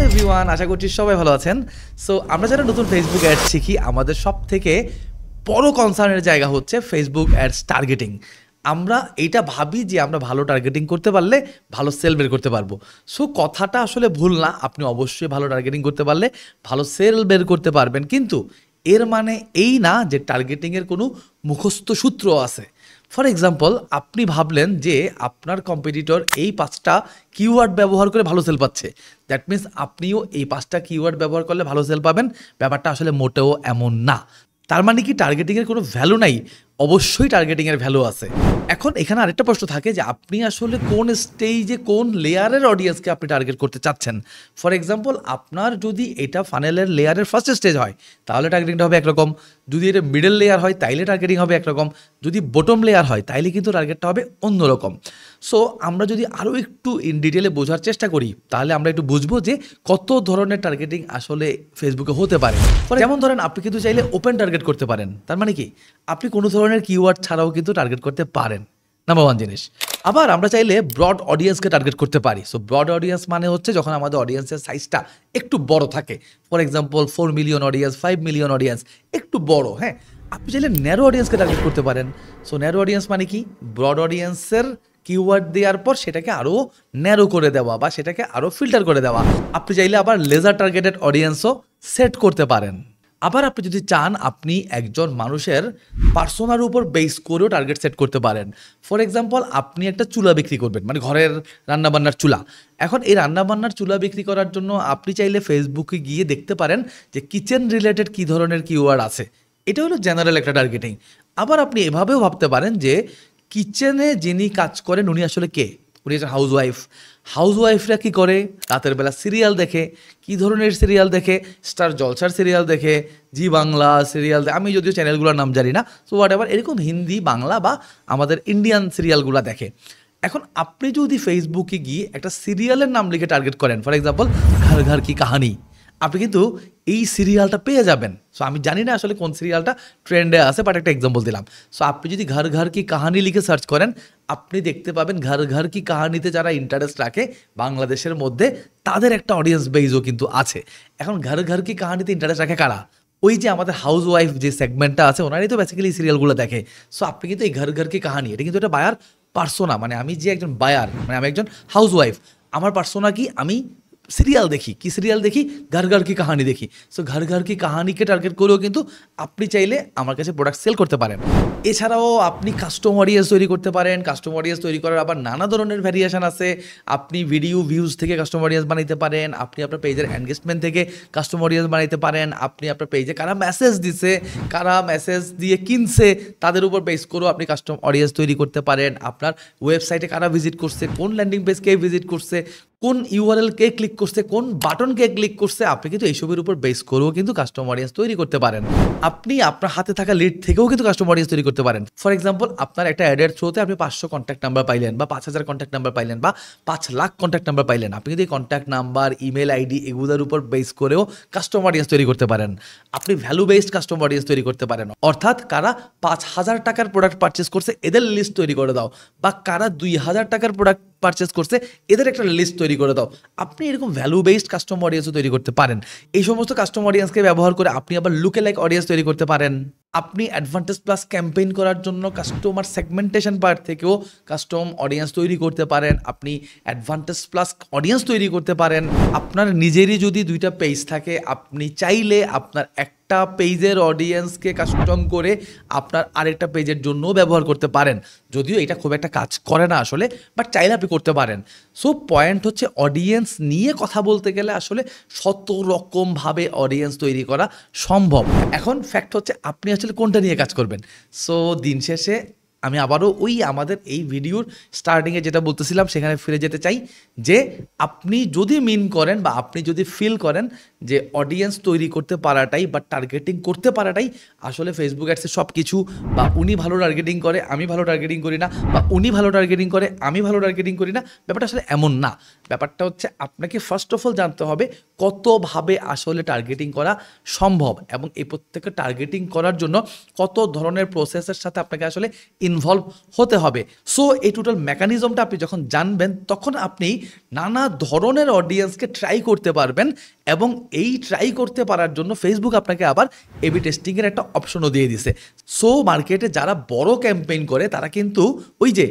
Everyone, আশা করছি সবাই ভালো আছেন। সো আমরা যারা নতুন ফেসবুক অ্যাডস শিখি, আমাদের সব থেকে বড় কনসার্নের জায়গা হচ্ছে ফেসবুক অ্যাডস টার্গেটিং। আমরা এইটা ভাবি যে আমরা ভালো টার্গেটিং করতে পারলে ভালো সেল বের করতে পারবো। সো কথাটা আসলে ভুল না, আপনি অবশ্যই ভালো টার্গেটিং করতে পারলে ভালো সেল বের করতে পারবেন, কিন্তু এর মানে এই না যে টার্গেটিংয়ের কোনো মুখস্থ সূত্র আছে। ফর এক্সাম্পল, আপনি ভাবলেন যে আপনার কম্পিটিটর এই 5টা কিওয়ার্ড ব্যবহার করে ভালো সেল পাচ্ছে, দ্যাট মিনস আপনিও এই 5টা কিওয়ার্ড ব্যবহার করলে ভালো সেল পাবেন। ব্যাপারটা আসলে মোটেও এমন না। তার মানে কি টার্গেটিংয়ের কোনো ভ্যালু নাই? অবশ্যই টার্গেটিংয়ের ভ্যালু আছে। এখন এখানে আরেকটা প্রশ্ন থাকে যে আপনি আসলে কোন স্টেজে কোন লেয়ারের অডিয়েন্সকে আপনি টার্গেট করতে চাচ্ছেন। ফর এক্সাম্পল, আপনার যদি এটা ফানেলের লেয়ারের ফার্স্ট স্টেজ হয় তাহলে টার্গেটিংটা হবে একরকম, যদি এটা মিডল লেয়ার হয় তাইলে টার্গেটিং হবে একরকম, যদি বটম লেয়ার হয় তাইলে কিন্তু টার্গেটটা হবে অন্যরকম। সো আমরা যদি আরও একটু ইন ডিটেলে বোঝার চেষ্টা করি তাহলে আমরা একটু বুঝবো যে কত ধরনের টার্গেটিং আসলে ফেসবুকে হতে পারে। যেমন ধরেন, আপনি কিন্তু চাইলে ওপেন টার্গেট করতে পারেন। তার মানে কি, আপনি কোনো ধরনের কিওয়ার্ড ছাড়াও কিন্তু টার্গেট করতে পারেন, নাম্বার ওয়ান জিনিস। আবার আমরা চাইলে ব্রড অডিয়েন্সকে টার্গেট করতে পারি। সো ব্রড অডিয়েন্স মানে হচ্ছে যখন আমাদের অডিয়েন্সের সাইজটা একটু বড় থাকে। For example 4 million audience, 5 million audience, একটু বড়। হ্যাঁ, আপনি চাইলে ন্যারো অডিয়েন্সকে টার্গেট করতে পারেন। সো ন্যারো অডিয়েন্স মানে কি, ব্রড অডিয়েন্সের কিওয়ার্ড দেওয়ার পর সেটাকে আরও ন্যারো করে দেওয়া বা সেটাকে আরও ফিল্টার করে দেওয়া। আপনি চাইলে আবার লেজার টার্গেটেড অডিয়েন্সও সেট করতে পারেন। আবার আপনি যদি চান, আপনি একজন মানুষের পার্সোনার উপর বেস করেও টার্গেট সেট করতে পারেন। ফর এক্সাম্পল, আপনি একটা চুলা বিক্রি করবেন, মানে ঘরের রান্নাবান্নার চুলা। এখন এই রান্নাবান্নার চুলা বিক্রি করার জন্য আপনি চাইলে ফেসবুকে গিয়ে দেখতে পারেন যে কিচেন রিলেটেড কী ধরনের কিওয়ার্ড আছে। এটা হলো জেনারেল একটা টার্গেটিং। আবার আপনি এভাবেও ভাবতে পারেন যে কিচেনে যিনি কাজ করেন উনি আসলে কে, উনি একটা হাউসওয়াইফ। হাউসওয়াইফরা কী করে, রাতের বেলা সিরিয়াল দেখে। কী ধরনের সিরিয়াল দেখে? স্টার জলসার সিরিয়াল দেখে, জি বাংলা সিরিয়াল দেখে, আমি যদিও চ্যানেলগুলোর নাম জানি না। সো হোয়াট এভার, এরকম হিন্দি, বাংলা বা আমাদের ইন্ডিয়ান সিরিয়ালগুলো দেখে। এখন আপনি যদি ফেসবুকে গিয়ে একটা সিরিয়ালের নাম লিখে টার্গেট করেন, ফর এক্সাম্পল ঘর ঘর কি কাহানি, আপনি কিন্তু এই সিরিয়ালটা পেয়ে যাবেন। সো আমি জানি না আসলে কোন সিরিয়ালটা ট্রেন্ডে আছে, বাট একটা এক্সাম্পল দিলাম। সো আপনি যদি ঘর ঘর কি কাহানি লিখে সার্চ করেন, আপনি দেখতে পাবেন ঘর ঘর কি কাহানিতে যারা ইন্টারেস্ট রাখে বাংলাদেশের মধ্যে, তাদের একটা অডিয়েন্স বেজও কিন্তু আছে। এখন ঘর ঘর কি কাহানিতে ইন্টারেস্ট রাখে কারা? ওই যে আমাদের হাউস ওয়াইফ যে সেগমেন্টটা আছে, ওনারাই তো বেসিক্যালি সিরিয়ালগুলো দেখে। সো আপনি কিন্তু এই ঘর ঘর কি কাহানি, এটা কিন্তু একটা বায়ার পার্সোনা। মানে আমি যে একজন বায়ার, মানে আমি একজন হাউস ওয়াইফ, আমার পার্সোনা কি, আমি সিরিয়াল দেখি। কি সিরিয়াল দেখি? ঘর ঘর কি কাহানি দেখি। সো ঘর ঘর কি কাহানিকে টার্গেট করেও কিন্তু আপনি চাইলে আমার কাছে প্রোডাক্ট সেল করতে পারেন। এছাড়াও আপনি কাস্টম অডিয়েন্স তৈরি করতে পারেন। কাস্টম অডিয়েন্স তৈরি করার আবার নানা ধরনের ভ্যারিয়েশন আছে। আপনি ভিডিও ভিউজ থেকে কাস্টম অডিয়েন্স বানাইতে পারেন, আপনি আপনার পেজের এনগেজমেন্ট থেকে কাস্টম অডিয়েন্স বানাইতে পারেন, আপনি আপনার পেজে কারা মেসেজ দিছে, কারা মেসেজ দিয়ে কিনছে, তাদের উপর বেস করেও আপনি কাস্টম অডিয়েন্স তৈরি করতে পারেন। আপনার ওয়েবসাইটে কারা ভিজিট করছে, কোন ল্যান্ডিং পেজ কে ভিজিট করছে, কোন ইউআরএল কে ক্লিক করছে, কোন বাটন কে ক্লিক করছে, আপনি কিন্তু এইসবের উপর বেস করেও কিন্তু কাস্টম অডিয়েন্স তৈরি করতে পারেন। আপনি আপনার হাতে থাকা লিড থেকেও কিন্তু কাস্টম অডিয়েন্স তৈরি করতে পারেন। ফর এক্সাম্পল, আপনার একটা অ্যাডের থ্রুতে আপনি 500 কন্ট্যাক্ট নাম্বার পাইলেন, বা 5000 কন্ট্যাক্ট নাম্বার পাইলেন, বা 5 লাখ কন্ট্যাক্ট নাম্বার পাইলেন। আপনি কিন্তু এই কন্ট্যাক্ট নাম্বার, ইমেল আইডি, এগুলোর উপর বেস করেও কাস্টম অডিয়েন্স তৈরি করতে পারেন। আপনি ভ্যালু বেসড কাস্টম অডিয়েন্স তৈরি করতে পারেন, অর্থাৎ কারা 5000 টাকার প্রোডাক্ট পারচেস করছে এদের লিস্ট তৈরি করে দাও, বা কারা 2000 টাকার প্রোডাক্ট পারচেস করছে এদের একটা লিস্ট তৈরি করে দাও। আপনি এরকম ভ্যালু বেসড কাস্টম অডিয়েন্সও তৈরি করতে পারেন। এই সমস্ত কাস্টম অডিয়েন্সকে ব্যবহার করে আপনি আবার লুকে লাইক অডিয়েন্স তৈরি করতে পারেন। আপনি অ্যাডভান্টেজ প্লাস ক্যাম্পেইন করার জন্য কাস্টমার সেগমেন্টেশন পার্ট থেকেও কাস্টম অডিয়েন্স তৈরি করতে পারেন। আপনি অ্যাডভান্টেজ প্লাস অডিয়েন্স তৈরি করতে পারেন। আপনার নিজেরই যদি 2টা পেজ থাকে, আপনি চাইলে আপনার একটা পেজের অডিয়েন্সকে কাস্টম করে আপনার আরেকটা পেজের জন্যও ব্যবহার করতে পারেন। যদিও এটা খুব একটা কাজ করে না আসলে, বাট চাইলে আপনি করতে পারেন। সো পয়েন্ট হচ্ছে, অডিয়েন্স নিয়ে কথা বলতে গেলে আসলে শত রকমভাবে অডিয়েন্স তৈরি করা সম্ভব। এখন ফ্যাক্ট হচ্ছে আপনি আসলে কোনটা নিয়ে কাজ করবেন। সো দিন শেষে আমি আবারও ওই আমাদের এই ভিডিওর স্টার্টিংয়ে যেটা বলতেছিলাম সেখানে ফিরে যেতে চাই, যে আপনি যদি মিন করেন বা আপনি যদি ফিল করেন যে অডিয়েন্স তৈরি করতে পারাটাই বা টার্গেটিং করতে পারাটাই আসলে ফেসবুক অ্যাডসে সব কিছু, বা উনি ভালো টার্গেটিং করে আমি ভালো টার্গেটিং করি না, বা উনি ভালো টার্গেটিং করে আমি ভালো টার্গেটিং করি না, ব্যাপারটা আসলে এমন না। ব্যাপারটা হচ্ছে আপনাকে ফার্স্ট অফ অল জানতে হবে কতভাবে আসলে টার্গেটিং করা সম্ভব এবং এই প্রত্যেকটা টার্গেটিং করার জন্য কত ধরনের প্রসেসের সাথে আপনাকে আসলে ইনভলভ হতে হবে। সো এই টোটাল মেকানিজমটা আপনি যখন জানবেন তখন আপনি নানা ধরনের অডিয়েন্সকে ট্রাই করতে পারবেন এবং এই ট্রাই করতে পারার জন্য ফেসবুক আপনাকে আবার এবি টেস্টিংয়ের একটা অপশনও দিয়ে দিছে। সো মার্কেটে যারা বড় ক্যাম্পেইন করে তারা কিন্তু ওই যে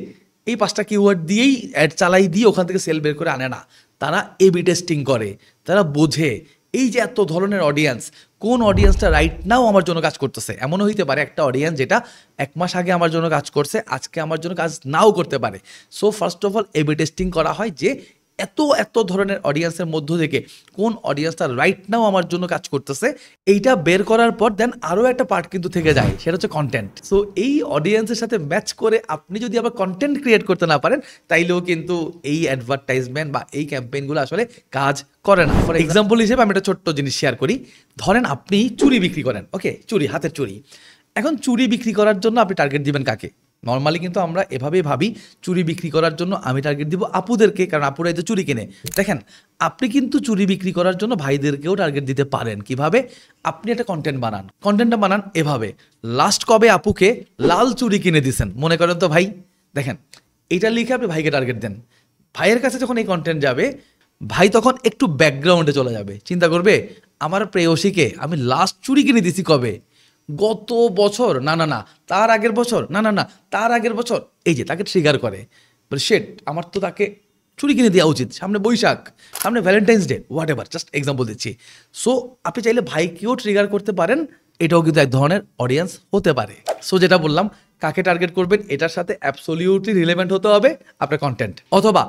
এই 5টা কিওয়ার্ড দিয়েই অ্যাড চালাই দিয়ে ওখান থেকে সেল বের করে আনে না, তারা এবি টেস্টিং করে, তারা বোঝে এই যে এত ধরনের অডিয়েন্স, কোন অডিয়েন্সটা রাইট নাও আমার জন্য কাজ করতেছে। এমনও হইতে পারে একটা অডিয়েন্স যেটা 1 মাস আগে আমার জন্য কাজ করছে আজকে আমার জন্য কাজ নাও করতে পারে। So first of all A B testing করা হয় যে এত ধরনের অডিয়েন্সের মধ্য থেকে কোন অডিয়েন্সটা রাইট নাও আমার জন্য কাজ করতেছে, এইটা বের করার পর দেন আরও একটা পার্ট কিন্তু থেকে যায়, সেটা হচ্ছে কন্টেন্ট। সো এই অডিয়েন্সের সাথে ম্যাচ করে আপনি যদি আবার কন্টেন্ট ক্রিয়েট করতে না পারেন তাইলেও কিন্তু এই অ্যাডভার্টাইজমেন্ট বা এই ক্যাম্পেইনগুলো আসলে কাজ করে না। ফর এক্সাম্পল হিসেবে আমি একটা ছোট্ট জিনিস শেয়ার করি। ধরেন আপনি চুড়ি বিক্রি করেন, ওকে, চুড়ি, হাতের চুড়ি। এখন চুড়ি বিক্রি করার জন্য আপনি টার্গেট দিবেন কাকে? নর্মালি কিন্তু আমরা এভাবেই ভাবি চুড়ি বিক্রি করার জন্য আমি টার্গেট দিব আপুদেরকে, কারণ আপুরাই তো চুড়ি কিনে। দেখেন, আপনি কিন্তু চুড়ি বিক্রি করার জন্য ভাইদেরকেও টার্গেট দিতে পারেন। কিভাবে? আপনি একটা কন্টেন্ট বানান, কন্টেন্টটা বানান এভাবে, লাস্ট কবে আপুকে লাল চুড়ি কিনে দিছেন মনে করেন তো ভাই, দেখেন এইটা লিখে আপনি ভাইকে টার্গেট দেন। ভাইয়ের কাছে যখন এই কন্টেন্ট যাবে, ভাই তখন একটু ব্যাকগ্রাউন্ডে চলে যাবে, চিন্তা করবে আমার প্রেয়সীকে আমি লাস্ট চুড়ি কিনে দিছি কবে, গত বছর, না না না তার আগের বছর, না না না তার আগের বছর। এই যে তাকে ট্রিগার করে, বলে শেট আমার তো তাকে চুরি কিনে দেওয়া উচিত, সামনে বৈশাখ, সামনে Valentine's day, what ever, just example দিচ্ছি। সো আপনি চাইলে ভাইকেও ট্রিগার করতে পারেন, এটাও কিন্তু এক ধরনের অডিয়েন্স হতে পারে। সো যেটা বললাম, কাকে টার্গেট করবেন এটার সাথে অ্যাবসলিউটলি রিলেভেন্ট হতে হবে আপনার কন্টেন্ট, অথবা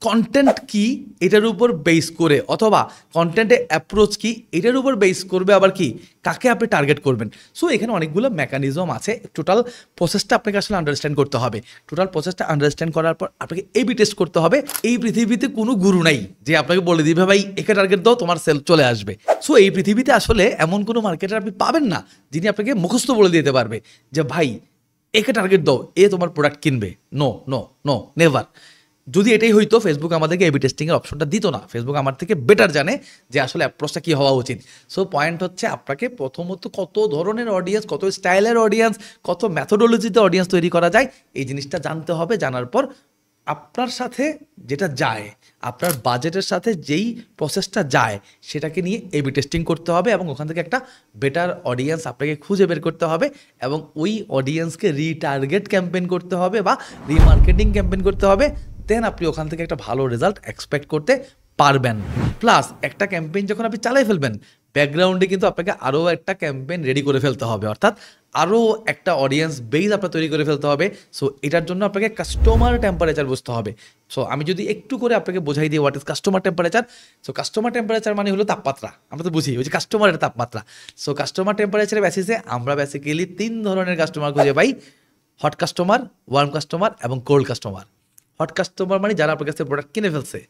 কন্টেন্ট কি এটার উপর বেস করে, অথবা কন্টেন্টের অ্যাপ্রোচ কি এটার উপর বেস করবে আবার কি কাকে আপনি টার্গেট করবেন। সো এখানে অনেকগুলো মেকানিজম আছে, টোটাল প্রসেসটা আপনাকে আসলে আন্ডারস্ট্যান্ড করতে হবে। টোটাল প্রসেসটা আন্ডারস্ট্যান্ড করার পর আপনাকে এবি টেস্ট করতে হবে। এই পৃথিবীতে কোনো গুরু নাই যে আপনাকে বলে দিবে ভাই একে টার্গেট দাও তোমার সেল চলে আসবে। সো এই পৃথিবীতে আসলে এমন কোনো মার্কেটার আপনি পাবেন না যিনি আপনাকে মুখস্থ বলে দিতে পারবে যে ভাই একে টার্গেট দাও এ তোমার প্রোডাক্ট কিনবে। No no no, never. যদি এটাই হইতো ফেসবুক আমাদেরকে এবি টেস্টিংয়ের অপশনটা দিত না। ফেসবুক আমার থেকে বেটার জানে যে আসলে অ্যাপ্রোচটা কী হওয়া উচিত। সো পয়েন্ট হচ্ছে আপনাকে প্রথমত কত ধরনের অডিয়েন্স, কত স্টাইলের অডিয়েন্স, কত ম্যাথোডোলজিতে অডিয়েন্স তৈরি করা যায় এই জিনিসটা জানতে হবে। জানার পর আপনার সাথে যেটা যায়, আপনার বাজেটের সাথে যেই প্রসেসটা যায় সেটাকে নিয়ে এবি টেস্টিং করতে হবে এবং ওখান থেকে একটা বেটার অডিয়েন্স আপনাকে খুঁজে বের করতে হবে এবং ওই অডিয়েন্সকে রিটার্গেট ক্যাম্পেইন করতে হবে বা রিমার্কেটিং ক্যাম্পেইন করতে হবে। দেন আপনি ওখান থেকে একটা ভালো রেজাল্ট এক্সপেক্ট করতে পারবেন। প্লাস একটা ক্যাম্পেইন যখন আপনি চালাই ফেলবেন, ব্যাকগ্রাউন্ডে কিন্তু আপনাকে আরও একটা ক্যাম্পেইন রেডি করে ফেলতে হবে, অর্থাৎ আরও একটা অডিয়েন্স বেস আপনার তৈরি করে ফেলতে হবে। সো এটার জন্য আপনাকে কাস্টমার টেম্পারেচার বুঝতে হবে। সো আমি যদি একটু করে আপনাকে বোঝাই দিই what is customer temperature. So customer temperature মানে হলো তাপমাত্রা, আমরা তো বুঝি ওই যে কাস্টমারের তাপমাত্রা। সো কাস্টমার টেম্পারেচারের বেসিসে আমরা বেসিক্যালি 3 ধরনের কাস্টমার খুঁজে পাই: হট কাস্টমার, ওয়ার্ম কাস্টমার এবং কোল্ড কাস্টমার। হট কাস্টমার মানে যারা আপনার কাছে প্রোডাক্ট কিনে ফেলছে,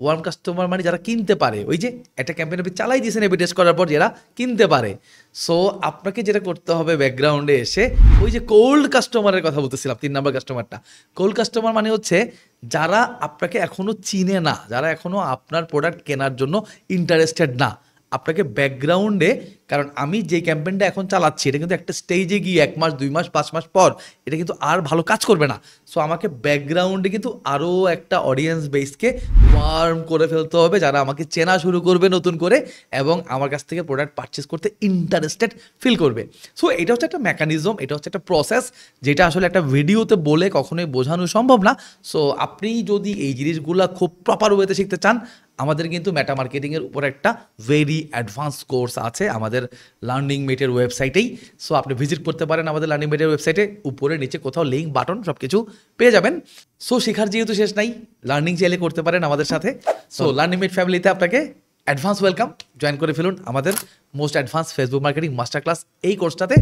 ওয়ার্ম কাস্টমার মানে যারা কিনতে পারে, ওই যে একটা ক্যাম্পেইন আপনি চালাই দিয়েছেন এবি টেস্ট করার পর যারা কিনতে পারে। সো আপনাকে যেটা করতে হবে ব্যাকগ্রাউন্ডে এসে ওই যে কোল্ড কাস্টমারের কথা বলতেছিলাম, 3 নম্বর কাস্টমারটা। কোল্ড কাস্টমার মানে হচ্ছে যারা আপনাকে এখনও চিনে না, যারা এখনও আপনার প্রোডাক্ট কেনার জন্য ইন্টারেস্টেড না। আপনাকে ব্যাকগ্রাউন্ডে, কারণ আমি যে ক্যাম্পেইনটা এখন চালাচ্ছি এটা কিন্তু একটা স্টেজে গিয়ে 1 মাস 2 মাস 5 মাস পর এটা কিন্তু আর ভালো কাজ করবে না। সো আমাকে ব্যাকগ্রাউন্ডে কিন্তু আরও একটা অডিয়েন্স বেসকে ওয়ার্ম করে ফেলতে হবে যারা আমাকে চেনা শুরু করবে নতুন করে এবং আমার কাছ থেকে প্রোডাক্ট পারচেস করতে ইন্টারেস্টেড ফিল করবে। সো এটা হচ্ছে একটা মেকানিজম, এটা হচ্ছে একটা প্রসেস যেটা আসলে একটা ভিডিওতে বলে কখনোই বোঝানো সম্ভব না। সো আপনি যদি এই জিনিসগুলো খুব প্রপার ওয়েতে শিখতে চান, আমাদের কিন্তু মেটা মার্কেটিংয়ের উপর একটা ভেরি অ্যাডভান্স কোর্স আছে আমাদের লার্নিং মেটের ওয়েবসাইটেই। সো আপনি ভিজিট করতে পারেন আমাদের লার্নিং মেটের ওয়েবসাইটে, উপরে নিচে কোথাও লিঙ্ক বাটন সব কিছু পেয়ে যাবেন। সো শেখার যেহেতু শেষ নাই, লার্নিং চাইলে করতে পারেন আমাদের সাথে। সো লার্নিং মেট ফ্যামিলিতে আপনাকে অ্যাডভান্স ওয়েলকাম, জয়েন করে ফেলুন আমাদের most advance Facebook marketing master class এই কোর্সটাতে,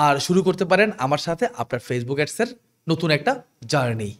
আর শুরু করতে পারেন আমার সাথে আপনার ফেসবুক অ্যাডসের নতুন একটা জার্নি।